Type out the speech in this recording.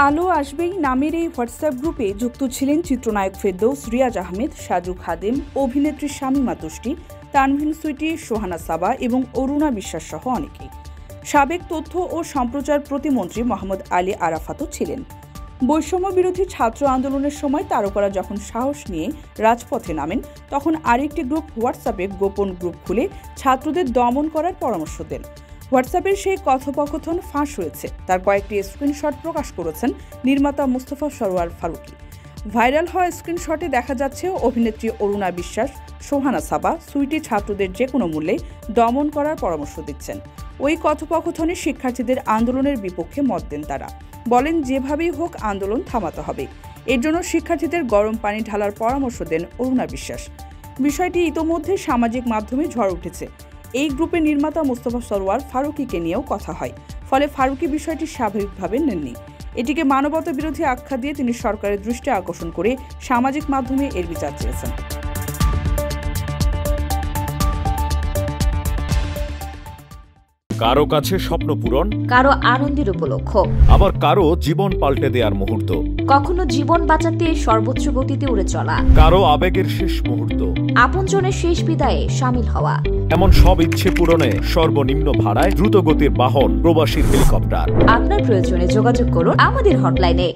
আলো আসবেই নামের এই হোয়াটসঅ্যাপ গ্রুপে যুক্ত ছিলেন চিত্রনায়ক ফেরদৌস, রিয়াজ আহমেদ, সাজু খাদেম, অভিনেত্রী শামীমা তুষ্টি, তানভিন সুইটি, সোহানা সাবা এবং অরুণা বিশ্বাস সহ অনেকেই। সাবেক তথ্য ও সম্প্রচার প্রতিমন্ত্রী মোহাম্মদ আলী আরাফাতও ছিলেন। বৈষম্য বিরোধী ছাত্র আন্দোলনের সময় তারকারা যখন সাহস নিয়ে রাজপথে নামেন, তখন আরেকটি গ্রুপ হোয়াটসঅ্যাপে গোপন গ্রুপ খুলে ছাত্রদের দমন করার পরামর্শ দেন। হোয়াটসঅ্যাপের সেই কথোপকথন ফাঁস হয়েছে, তার কয়েকটি স্ক্রিনশট প্রকাশ করেছেন নির্মাতা মুস্তফা সরোয়ার ফারুকী। ভাইরাল হওয়া স্ক্রিনশটে দেখা যাচ্ছে অভিনেত্রী অরুণা বিশ্বাস, সোহানা সাবা, সুইটি ছাত্রদের যে কোনো মূল্যে দমন করার পরামর্শ দিচ্ছেন। ওই কথোপকথনে শিক্ষার্থীদের আন্দোলনের বিপক্ষে মত দেন তারা। বলেন, যেভাবেই হোক আন্দোলন থামাতে হবে। এর জন্য শিক্ষার্থীদের গরম পানি ঢালার পরামর্শ দেন অরুণা বিশ্বাস। বিষয়টি ইতোমধ্যে সামাজিক মাধ্যমে ঝড় উঠেছে। এই গ্রুপের নির্মাতা মুস্তফা সরোয়ার ফারুকীকে নিয়েও কথা হয়, ফলে ফারুকী বিষয়টি স্বাভাবিকভাবে নেননি। এটিকে মানবতা বিরোধী আখ্যা দিয়ে তিনি সরকারের দৃষ্টি আকর্ষণ করে সামাজিক মাধ্যমে এর বিচার চেয়েছেন। কারো কাছে স্বপ্ন পূরণ, কারো আনন্দের উপলক্ষ, আবার কারো জীবন পাল্টে দেওয়ার মুহূর্ত, কখনো জীবন বাঁচাতে সর্বোচ্চ গতিতে উড়ে চলা, কারো আবেগের শেষ মুহূর্ত, আপনজনের শেষ বিদায়ে শামিল হওয়া। এমন সব ইচ্ছে পূরণে সর্বনিম্ন ভাড়ায় দ্রুতগতির বাহন প্রবাসী হেলিকপ্টার। আপনার প্রয়োজনে যোগাযোগ করুন আমাদের হটলাইনে।